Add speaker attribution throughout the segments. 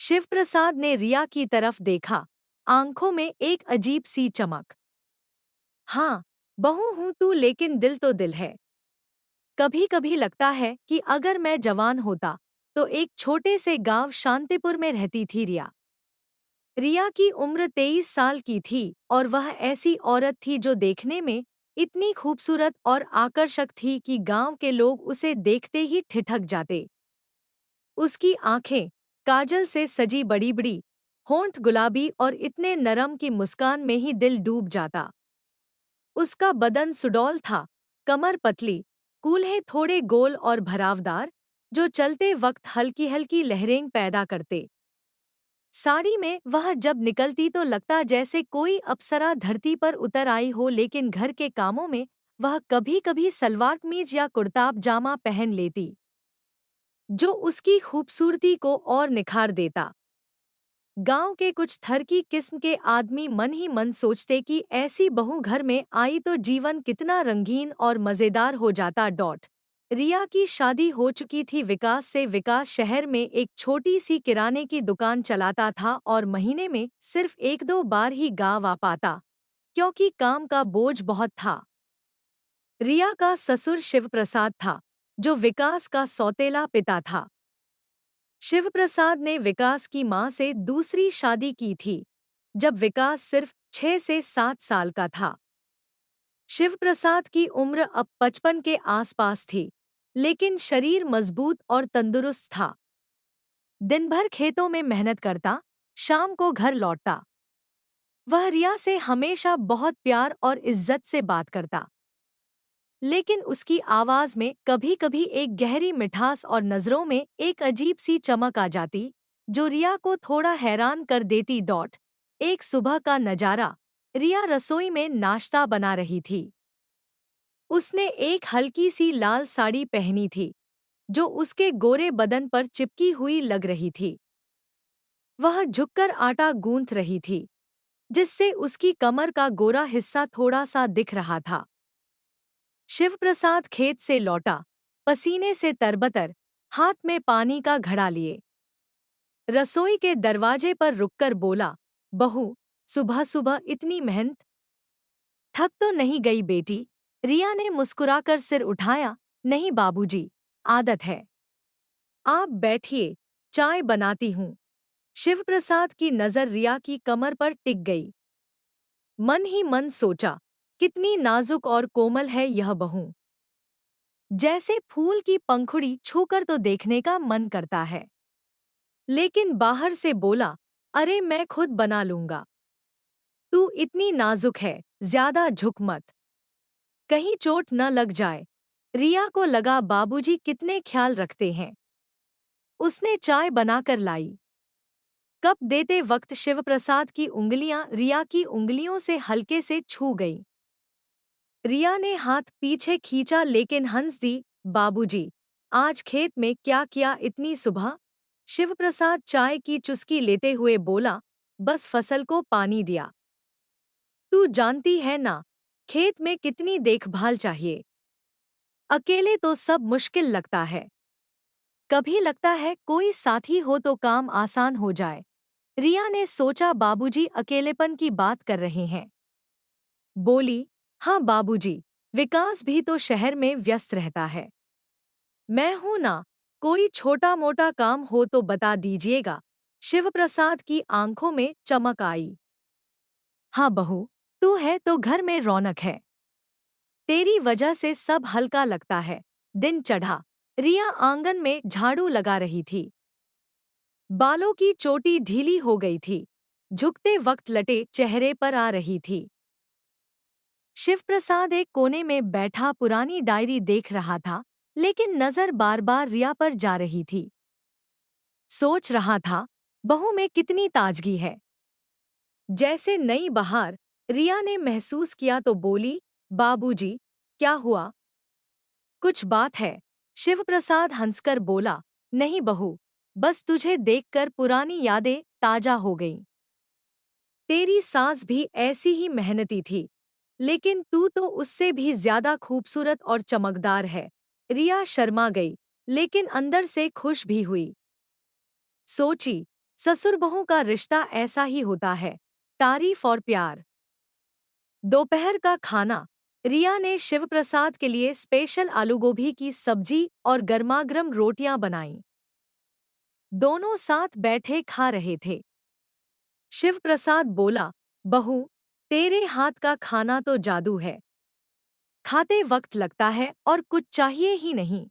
Speaker 1: शिव प्रसाद ने रिया की तरफ देखा, आंखों में एक अजीब सी चमक। हाँ, बहू हूं तू, लेकिन दिल तो दिल है। कभी कभी लगता है कि अगर मैं जवान होता तो एक छोटे से गांव शांतिपुर में रहती थी रिया। रिया की उम्र 23 साल की थी और वह ऐसी औरत थी जो देखने में इतनी खूबसूरत और आकर्षक थी कि गांव के लोग उसे देखते ही ठिठक जाते। उसकी आंखें काजल से सजी, बड़ी बड़ी होंठ गुलाबी और इतने नरम कि मुस्कान में ही दिल डूब जाता। उसका बदन सुडौल था, कमर पतली, कूल्हे थोड़े गोल और भरावदार, जो चलते वक्त हल्की हल्की लहरें पैदा करते। साड़ी में वह जब निकलती तो लगता जैसे कोई अप्सरा धरती पर उतर आई हो, लेकिन घर के कामों में वह कभी कभी सलवार कमीज या कुर्ताब जामा पहन लेती, जो उसकी खूबसूरती को और निखार देता। गांव के कुछ थरकी किस्म के आदमी मन ही मन सोचते कि ऐसी बहू घर में आई तो जीवन कितना रंगीन और मजेदार हो जाता। रिया की शादी हो चुकी थी विकास से। विकास शहर में एक छोटी सी किराने की दुकान चलाता था और महीने में सिर्फ एक दो बार ही गांव आ पाता, क्योंकि काम का बोझ बहुत था। रिया का ससुर शिव प्रसाद था, जो विकास का सौतेला पिता था। शिवप्रसाद ने विकास की मां से दूसरी शादी की थी, जब विकास सिर्फ 6 से 7 साल का था। शिवप्रसाद की उम्र अब 55 के आसपास थी, लेकिन शरीर मजबूत और तंदुरुस्त था। दिन भर खेतों में मेहनत करता, शाम को घर लौटता। वह रिया से हमेशा बहुत प्यार और इज्जत से बात करता, लेकिन उसकी आवाज में कभी-कभी एक गहरी मिठास और नजरों में एक अजीब सी चमक आ जाती, जो रिया को थोड़ा हैरान कर देती। एक सुबह का नजारा। रिया रसोई में नाश्ता बना रही थी। उसने एक हल्की सी लाल साड़ी पहनी थी, जो उसके गोरे बदन पर चिपकी हुई लग रही थी। वह झुककर आटा गूंथ रही थी, जिससे उसकी कमर का गोरा हिस्सा थोड़ा सा दिख रहा था। शिवप्रसाद खेत से लौटा, पसीने से तरबतर, हाथ में पानी का घड़ा लिए। रसोई के दरवाजे पर रुककर बोला, बहू, सुबह सुबह इतनी मेहनत, थक तो नहीं गई बेटी? रिया ने मुस्कुराकर सिर उठाया, नहीं बाबूजी, आदत है। आप बैठिए, चाय बनाती हूँ। शिवप्रसाद की नजर रिया की कमर पर टिक गई। मन ही मन सोचा, कितनी नाजुक और कोमल है यह बहू। जैसे फूल की पंखुड़ी छूकर तो देखने का मन करता है। लेकिन बाहर से बोला, अरे मैं खुद बना लूंगा। तू इतनी नाजुक है, ज्यादा झुक मत, कहीं चोट न लग जाए। रिया को लगा बाबूजी कितने ख्याल रखते हैं। उसने चाय बनाकर लाई। कप देते वक्त शिवप्रसाद की उंगलियां रिया की उंगलियों से हल्के से छू गईं। रिया ने हाथ पीछे खींचा लेकिन हंस दी, बाबूजी, आज खेत में क्या किया इतनी सुबह? शिवप्रसाद चाय की चुस्की लेते हुए बोला, बस फसल को पानी दिया। तू जानती है ना, खेत में कितनी देखभाल चाहिए। अकेले तो सब मुश्किल लगता है। कभी लगता है कोई साथी हो तो काम आसान हो जाए। रिया ने सोचा बाबूजी अकेलेपन की बात कर रहे हैं। बोली, हाँ बाबूजी, विकास भी तो शहर में व्यस्त रहता है। मैं हूं ना, कोई छोटा मोटा काम हो तो बता दीजिएगा। शिवप्रसाद की आंखों में चमक आई। हाँ बहू, तू है तो घर में रौनक है। तेरी वजह से सब हल्का लगता है। दिन चढ़ा। रिया आंगन में झाड़ू लगा रही थी। बालों की चोटी ढीली हो गई थी, झुकते वक्त लटे चेहरे पर आ रही थी। शिवप्रसाद एक कोने में बैठा पुरानी डायरी देख रहा था, लेकिन नजर बार बार रिया पर जा रही थी। सोच रहा था, बहू में कितनी ताजगी है, जैसे नई बहार। रिया ने महसूस किया तो बोली, बाबूजी, क्या हुआ? कुछ बात है? शिवप्रसाद हंसकर बोला, नहीं बहू, बस तुझे देखकर पुरानी यादें ताजा हो गईं। तेरी सास भी ऐसी ही मेहनती थी, लेकिन तू तो उससे भी ज्यादा खूबसूरत और चमकदार है। रिया शर्मा गई, लेकिन अंदर से खुश भी हुई। सोची, ससुर बहू का रिश्ता ऐसा ही होता है, तारीफ और प्यार। दोपहर का खाना। रिया ने शिवप्रसाद के लिए स्पेशल आलू गोभी की सब्जी और गर्मागर्म रोटियां बनाईं। दोनों साथ बैठे खा रहे थे। शिवप्रसाद बोला, बहू, तेरे हाथ का खाना तो जादू है। खाते वक्त लगता है और कुछ चाहिए ही नहीं।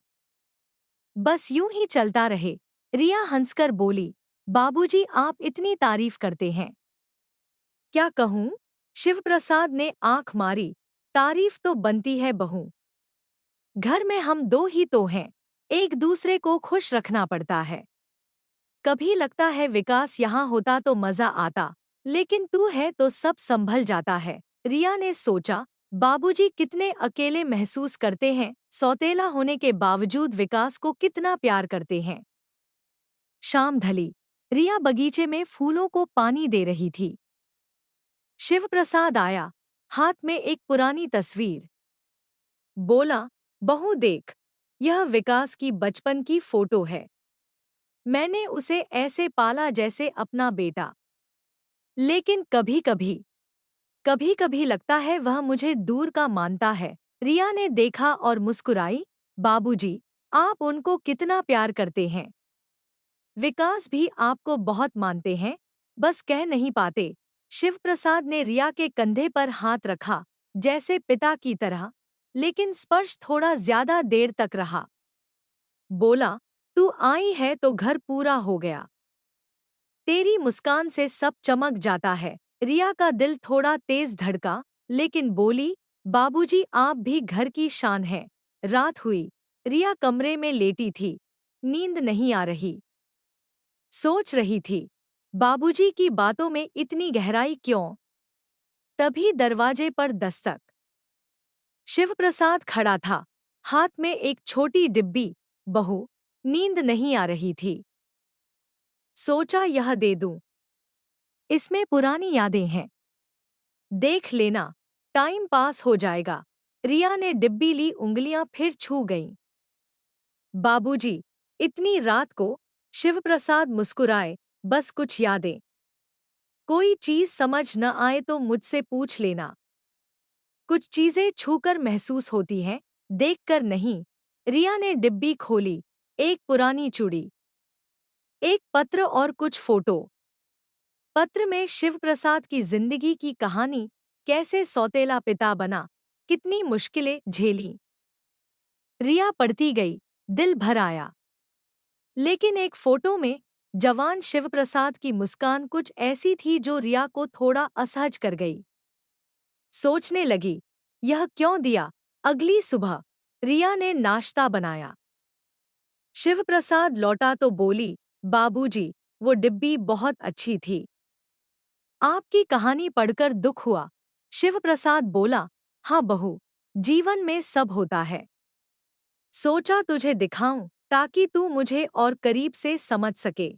Speaker 1: बस यूं ही चलता रहे। रिया हंसकर बोली, बाबूजी आप इतनी तारीफ करते हैं। क्या कहूँ? शिवप्रसाद ने आंख मारी। तारीफ तो बनती है बहू। घर में हम दो ही तो हैं, एक दूसरे को खुश रखना पड़ता है। कभी लगता है विकास यहाँ होता तो मजा आता, लेकिन तू है तो सब संभल जाता है। रिया ने सोचा, बाबूजी कितने अकेले महसूस करते हैं, सौतेला होने के बावजूद विकास को कितना प्यार करते हैं। शाम ढली। रिया बगीचे में फूलों को पानी दे रही थी। शिवप्रसाद आया, हाथ में एक पुरानी तस्वीर। बोला, बहू देख, यह विकास की बचपन की फोटो है। मैंने उसे ऐसे पाला जैसे अपना बेटा। लेकिन कभी कभी लगता है वह मुझे दूर का मानता है। रिया ने देखा और मुस्कुराई। बाबूजी, आप उनको कितना प्यार करते हैं। विकास भी आपको बहुत मानते हैं, बस कह नहीं पाते। शिवप्रसाद ने रिया के कंधे पर हाथ रखा, जैसे पिता की तरह, लेकिन स्पर्श थोड़ा ज्यादा देर तक रहा। बोला, तू आई है तो घर पूरा हो गया। तेरी मुस्कान से सब चमक जाता है। रिया का दिल थोड़ा तेज धड़का, लेकिन बोली, बाबूजी आप भी घर की शान हैं। रात हुई। रिया कमरे में लेटी थी। नींद नहीं आ रही। सोच रही थी, बाबूजी की बातों में इतनी गहराई क्यों? तभी दरवाजे पर दस्तक। शिवप्रसाद खड़ा था, हाथ में एक छोटी डिब्बी। बहू, नींद नहीं आ रही थी। सोचा यह दे दूं। इसमें पुरानी यादें हैं। देख लेना, टाइम पास हो जाएगा। रिया ने डिब्बी ली, उंगलियां फिर छू गईं। बाबूजी, इतनी रात को? शिवप्रसाद मुस्कुराए, बस कुछ यादें। कोई चीज समझ न आए तो मुझसे पूछ लेना। कुछ चीजें छूकर महसूस होती हैं, देखकर नहीं। रिया ने डिब्बी खोली। एक पुरानी चूड़ी, एक पत्र और कुछ फोटो। पत्र में शिवप्रसाद की जिंदगी की कहानी, कैसे सौतेला पिता बना, कितनी मुश्किलें झेली। रिया पढ़ती गई, दिल भर आया। लेकिन एक फोटो में जवान शिवप्रसाद की मुस्कान कुछ ऐसी थी जो रिया को थोड़ा असहज कर गई। सोचने लगी, यह क्यों दिया? अगली सुबह रिया ने नाश्ता बनाया। शिवप्रसाद लौटा तो बोली, बाबूजी, वो डिब्बी बहुत अच्छी थी। आपकी कहानी पढ़कर दुख हुआ। शिवप्रसाद बोला, हाँ बहू, जीवन में सब होता है। सोचा तुझे दिखाऊं, ताकि तू मुझे और करीब से समझ सके।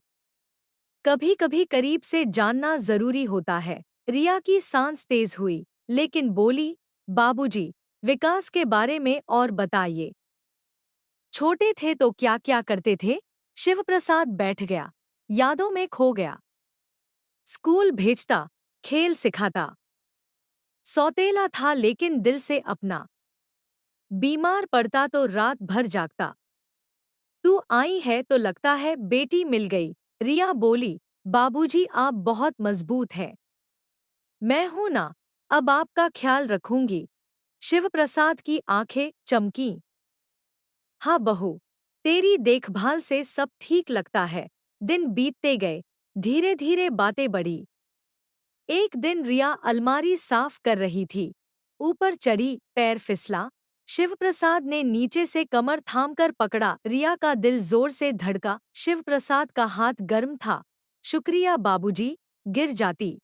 Speaker 1: कभी कभी करीब से जानना जरूरी होता है। रिया की सांस तेज हुई, लेकिन बोली, बाबूजी, विकास के बारे में और बताइए। छोटे थे तो क्या क्या करते थे? शिवप्रसाद बैठ गया, यादों में खो गया। स्कूल भेजता, खेल सिखाता। सौतेला था लेकिन दिल से अपना। बीमार पड़ता तो रात भर जागता। तू आई है तो लगता है बेटी मिल गई। रिया बोली, बाबूजी आप बहुत मजबूत हैं। मैं हूं ना, अब आपका ख्याल रखूंगी। शिवप्रसाद की आंखें चमकीं। हाँ बहू, तेरी देखभाल से सब ठीक लगता है। दिन बीतते गए, धीरे धीरे बातें बढ़ी। एक दिन रिया अलमारी साफ कर रही थी। ऊपर चढ़ी, पैर फिसला। शिवप्रसाद ने नीचे से कमर थामकर पकड़ा। रिया का दिल जोर से धड़का। शिवप्रसाद का हाथ गर्म था। शुक्रिया बाबूजी, गिर जाती।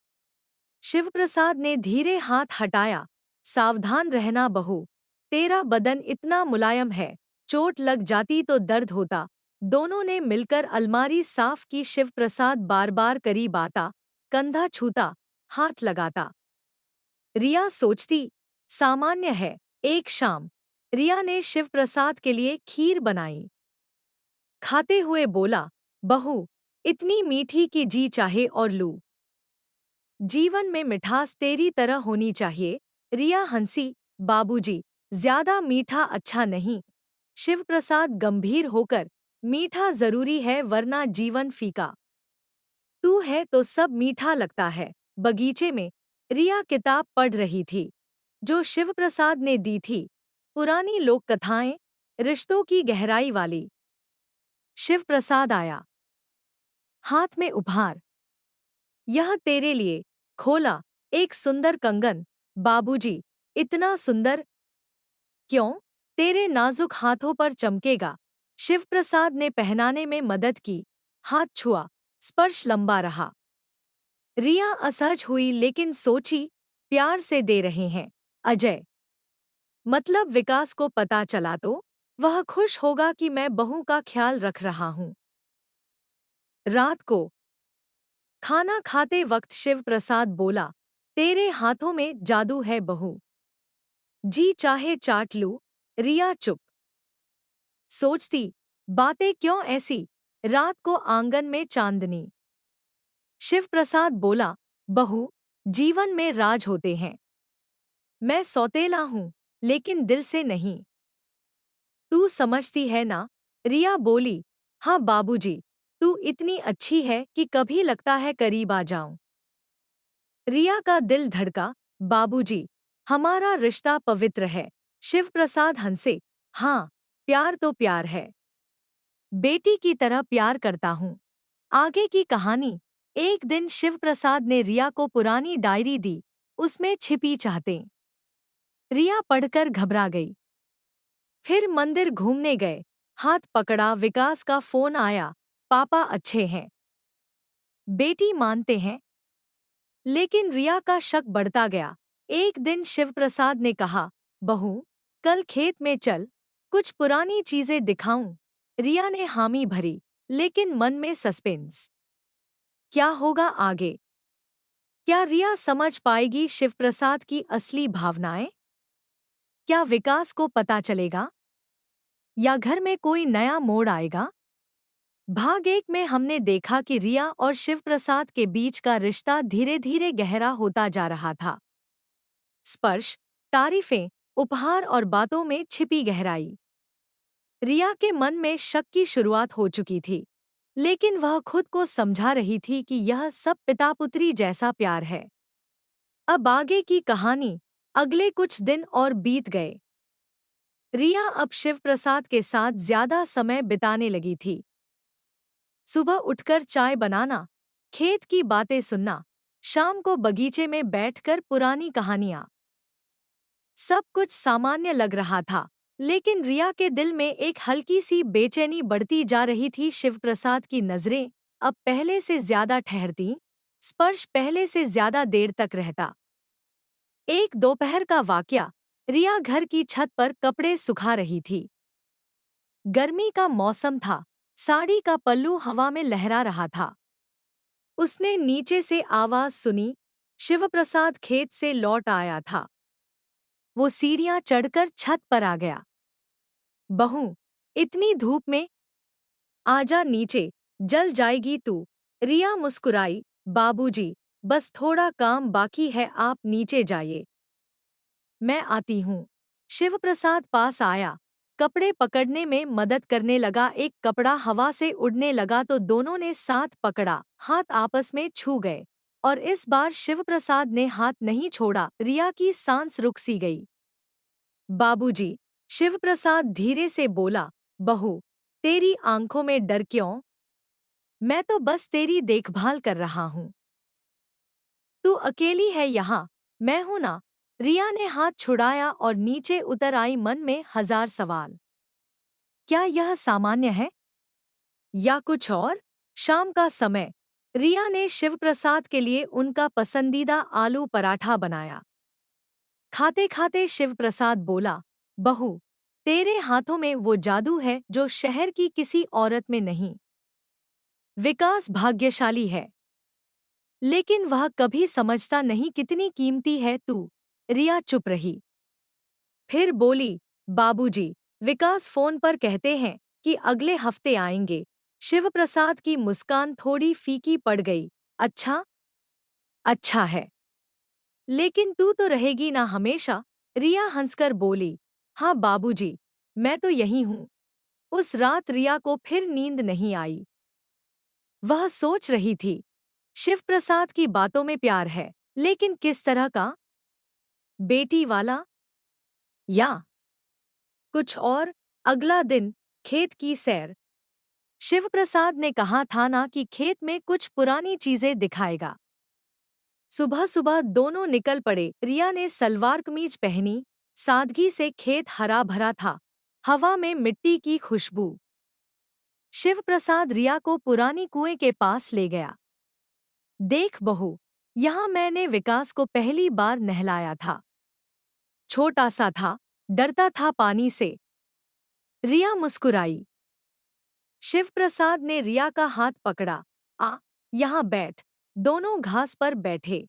Speaker 1: शिवप्रसाद ने धीरे हाथ हटाया। सावधान रहना बहू, तेरा बदन इतना मुलायम है, चोट लग जाती तो दर्द होता। दोनों ने मिलकर अलमारी साफ की। शिवप्रसाद बार बार करीब आता, कंधा छूता, हाथ लगाता। रिया सोचती, सामान्य है। एक शाम रिया ने शिवप्रसाद के लिए खीर बनाई। खाते हुए बोला, बहू, इतनी मीठी कि जी चाहे और लूं। जीवन में मिठास तेरी तरह होनी चाहिए। रिया हंसी। बाबूजी, ज्यादा मीठा अच्छा नहीं। शिवप्रसाद गंभीर होकर, मीठा जरूरी है वरना जीवन फीका। तू है तो सब मीठा लगता है। बगीचे में रिया किताब पढ़ रही थी जो शिवप्रसाद ने दी थी। पुरानी लोक कथाएं, रिश्तों की गहराई वाली। शिवप्रसाद आया, हाथ में उपहार। यह तेरे लिए। खोला, एक सुंदर कंगन। बाबूजी, इतना सुंदर क्यों? तेरे नाजुक हाथों पर चमकेगा। शिवप्रसाद ने पहनाने में मदद की। हाथ छुआ, स्पर्श लंबा रहा। रिया असहज हुई लेकिन सोची, प्यार से दे रहे हैं अजय। मतलब विकास को पता चला तो वह खुश होगा कि मैं बहू का ख्याल रख रहा हूं। रात को खाना खाते वक्त शिवप्रसाद बोला, तेरे हाथों में जादू है बहू। जी चाहे चाट लूं। रिया चुप। सोचती, बातें क्यों ऐसी। रात को आंगन में चांदनी। शिवप्रसाद बोला, बहू, जीवन में राज होते हैं। मैं सौतेला हूं, लेकिन दिल से नहीं। तू समझती है ना? रिया बोली, हाँ बाबूजी, तू इतनी अच्छी है कि कभी लगता है करीब आ जाऊं। रिया का दिल धड़का। बाबूजी, हमारा रिश्ता पवित्र है। शिवप्रसाद हंसे, हाँ, प्यार तो प्यार है। बेटी की तरह प्यार करता हूँ। आगे की कहानी। एक दिन शिवप्रसाद ने रिया को पुरानी डायरी दी। उसमें छिपी चाहतें। रिया पढ़कर घबरा गई। फिर मंदिर घूमने गए। हाथ पकड़ा, विकास का फोन आया। पापा अच्छे हैं। बेटी मानते हैं। लेकिन रिया का शक बढ़ता गया। एक दिन शिवप्रसाद ने कहा, बहू, कल खेत में चल, कुछ पुरानी चीजें दिखाऊं। रिया ने हामी भरी, लेकिन मन में सस्पेंस। क्या होगा आगे? क्या रिया समझ पाएगी शिवप्रसाद की असली भावनाएं? क्या विकास को पता चलेगा? या घर में कोई नया मोड़ आएगा? भाग एक में हमने देखा कि रिया और शिवप्रसाद के बीच का रिश्ता धीरे धीरे गहरा होता जा रहा था। स्पर्श, तारीफें, उपहार और बातों में छिपी गहराई। रिया के मन में शक की शुरुआत हो चुकी थी, लेकिन वह खुद को समझा रही थी कि यह सब पिता पुत्री जैसा प्यार है। अब आगे की कहानी। अगले कुछ दिन और बीत गए। रिया अब शिवप्रसाद के साथ ज्यादा समय बिताने लगी थी। सुबह उठकर चाय बनाना, खेत की बातें सुनना, शाम को बगीचे में बैठकर पुरानी कहानियां। सब कुछ सामान्य लग रहा था, लेकिन रिया के दिल में एक हल्की सी बेचैनी बढ़ती जा रही थी। शिवप्रसाद की नजरें अब पहले से ज्यादा ठहरती, स्पर्श पहले से ज्यादा देर तक रहता। एक दोपहर का वाकया। रिया घर की छत पर कपड़े सुखा रही थी। गर्मी का मौसम था, साड़ी का पल्लू हवा में लहरा रहा था। उसने नीचे से आवाज सुनी, शिवप्रसाद खेत से लौट आया था। वो सीढ़ियां चढ़कर छत पर आ गया। बहू, इतनी धूप में? आजा नीचे, जल जाएगी तू। रिया मुस्कुराई, बाबूजी, बस थोड़ा काम बाकी है, आप नीचे जाइए। मैं आती हूँ। शिवप्रसाद पास आया, कपड़े पकड़ने में मदद करने लगा। एक कपड़ा हवा से उड़ने लगा तो दोनों ने साथ पकड़ा, हाथ आपस में छू गए। और इस बार शिवप्रसाद ने हाथ नहीं छोड़ा। रिया की सांस रुक सी गई। बाबूजी, शिवप्रसाद धीरे से बोला, बहू, तेरी आंखों में डर क्यों? मैं तो बस तेरी देखभाल कर रहा हूँ। तू अकेली है यहाँ, मैं हूं ना। रिया ने हाथ छुड़ाया और नीचे उतर आई, मन में हजार सवाल। क्या यह सामान्य है या कुछ और? शाम का समय। रिया ने शिवप्रसाद के लिए उनका पसंदीदा आलू पराठा बनाया। खाते खाते शिवप्रसाद बोला, बहू, तेरे हाथों में वो जादू है जो शहर की किसी औरत में नहीं। विकास भाग्यशाली है, लेकिन वह कभी समझता नहीं कितनी कीमती है तू। रिया चुप रही। फिर बोली, बाबूजी, विकास फोन पर कहते हैं कि अगले हफ्ते आएंगे। शिवप्रसाद की मुस्कान थोड़ी फीकी पड़ गई। अच्छा, अच्छा है। लेकिन तू तो रहेगी ना हमेशा? रिया हंसकर बोली। हाँ बाबूजी, मैं तो यही हूँ। उस रात रिया को फिर नींद नहीं आई। वह सोच रही थी, शिवप्रसाद की बातों में प्यार है, लेकिन किस तरह का? बेटी वाला या कुछ और? अगला दिन, खेत की सैर। शिवप्रसाद ने कहा था ना कि खेत में कुछ पुरानी चीजें दिखाएगा। सुबह सुबह दोनों निकल पड़े। रिया ने सलवार कमीज पहनी। सादगी से खेत हरा भरा था, हवा में मिट्टी की खुशबू। शिवप्रसाद रिया को पुरानी कुएं के पास ले गया। देख बहू, यहाँ मैंने विकास को पहली बार नहलाया था। छोटा सा था, डरता था पानी से। रिया मुस्कुराई। शिवप्रसाद ने रिया का हाथ पकड़ा। आ, यहाँ बैठ। दोनों घास पर बैठे।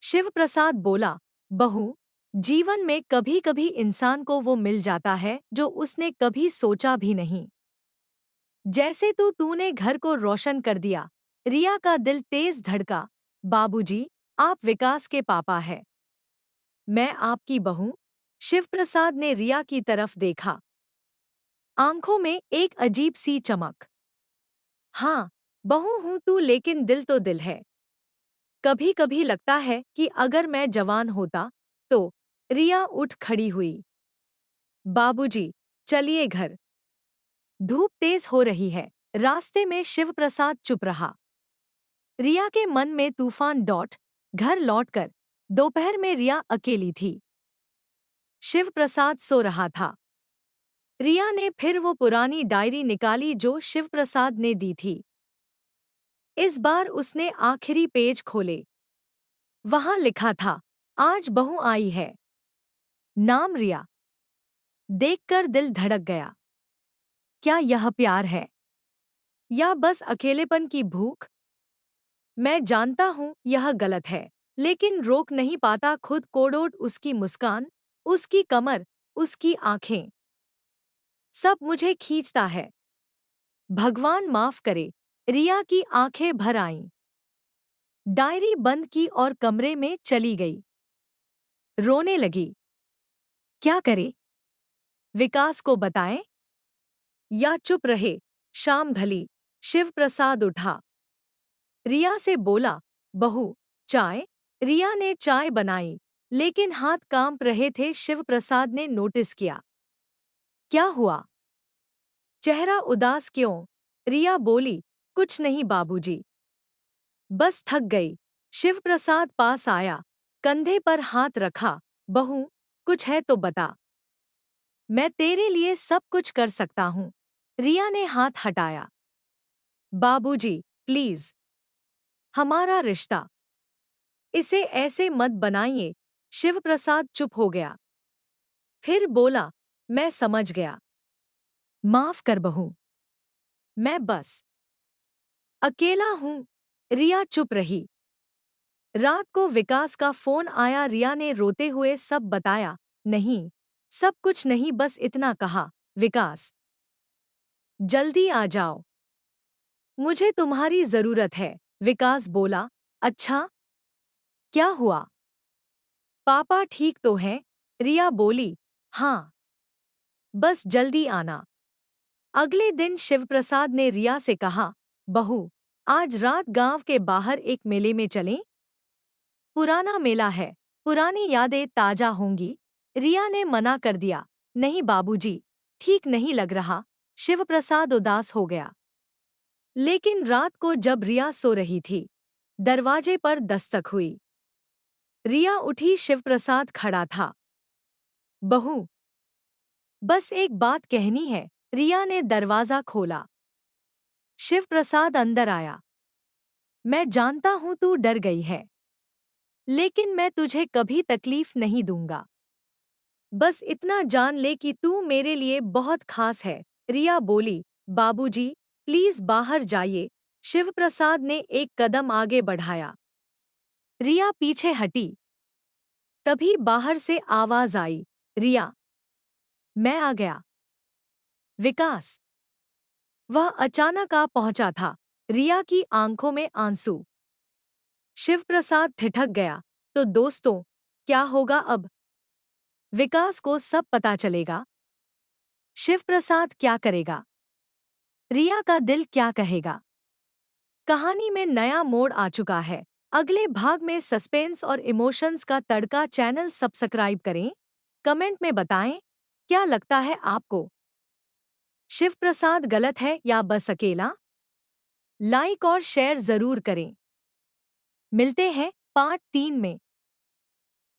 Speaker 1: शिवप्रसाद बोला, बहू, जीवन में कभी कभी इंसान को वो मिल जाता है जो उसने कभी सोचा भी नहीं। जैसे तूने घर को रोशन कर दिया। रिया का दिल तेज धड़का। बाबूजी, आप विकास के पापा हैं। मैं आपकी बहू? शिवप्रसाद ने रिया की तरफ देखा। आंखों में एक अजीब सी चमक। हाँ, बहू हूं तू, लेकिन दिल तो दिल है। कभी कभी लगता है कि अगर मैं जवान होता तो। रिया उठ खड़ी हुई। बाबूजी, चलिए घर। धूप तेज हो रही है। रास्ते में शिवप्रसाद चुप रहा। रिया के मन में तूफान। घर लौटकर दोपहर में रिया अकेली थी। शिवप्रसाद सो रहा था। रिया ने फिर वो पुरानी डायरी निकाली जो शिवप्रसाद ने दी थी। इस बार उसने आखिरी पेज खोले। वहां लिखा था, आज बहू आई है। नाम रिया। देखकर दिल धड़क गया। क्या यह प्यार है या बस अकेलेपन की भूख? मैं जानता हूं यह गलत है, लेकिन रोक नहीं पाता खुद को। उसकी मुस्कान, उसकी कमर, उसकी आंखें, सब मुझे खींचता है। भगवान माफ करे। रिया की आंखें भर आईं। डायरी बंद की और कमरे में चली गई। रोने लगी। क्या करे? विकास को बताएं या चुप रहे? शाम ढली। शिवप्रसाद उठा। रिया से बोला, बहू, चाय? रिया ने चाय बनाई, लेकिन हाथ कांप रहे थे। शिवप्रसाद ने नोटिस किया। क्या हुआ? चेहरा उदास क्यों? रिया बोली, कुछ नहीं बाबूजी, बस थक गई। शिवप्रसाद पास आया, कंधे पर हाथ रखा। बहू, कुछ है तो बता। मैं तेरे लिए सब कुछ कर सकता हूँ। रिया ने हाथ हटाया। बाबूजी, प्लीज, हमारा रिश्ता, इसे ऐसे मत बनाइए। शिवप्रसाद चुप हो गया। फिर बोला, मैं समझ गया। माफ कर बहू, मैं बस अकेला हूँ। रिया चुप रही। रात को विकास का फोन आया। रिया ने रोते हुए सब बताया। नहीं, सब कुछ नहीं, बस इतना कहा, विकास, जल्दी आ जाओ, मुझे तुम्हारी जरूरत है। विकास बोला, अच्छा, क्या हुआ? पापा ठीक तो हैं? रिया बोली, हाँ, बस जल्दी आना। अगले दिन शिवप्रसाद ने रिया से कहा, बहू, आज रात गांव के बाहर एक मेले में चलें? पुराना मेला है, पुरानी यादें ताजा होंगी। रिया ने मना कर दिया। नहीं बाबूजी, ठीक नहीं लग रहा। शिवप्रसाद उदास हो गया। लेकिन रात को जब रिया सो रही थी, दरवाजे पर दस्तक हुई। रिया उठी। शिवप्रसाद खड़ा था। बहू, बस एक बात कहनी है। रिया ने दरवाजा खोला। शिवप्रसाद अंदर आया। मैं जानता हूं तू डर गई है, लेकिन मैं तुझे कभी तकलीफ नहीं दूंगा। बस इतना जान ले कि तू मेरे लिए बहुत खास है। रिया बोली, बाबूजी, प्लीज बाहर जाइए। शिवप्रसाद ने एक कदम आगे बढ़ाया। रिया पीछे हटी। तभी बाहर से आवाज आई, रिया, मैं आ गया। विकास। वह अचानक आ पहुंचा था, रिया की आंखों में आंसू। शिव प्रसाद ठिठक गया, तो दोस्तों, क्या होगा अब? विकास को सब पता चलेगा। शिव प्रसाद क्या करेगा? रिया का दिल क्या कहेगा? कहानी में नया मोड़ आ चुका है। अगले भाग में सस्पेंस और इमोशंस का तड़का। चैनल सब्सक्राइब करें। कमेंट में बताएं, क्या लगता है आपको? शिव प्रसाद गलत है या बस अकेला? लाइक और शेयर जरूर करें। मिलते हैं पार्ट 3 में।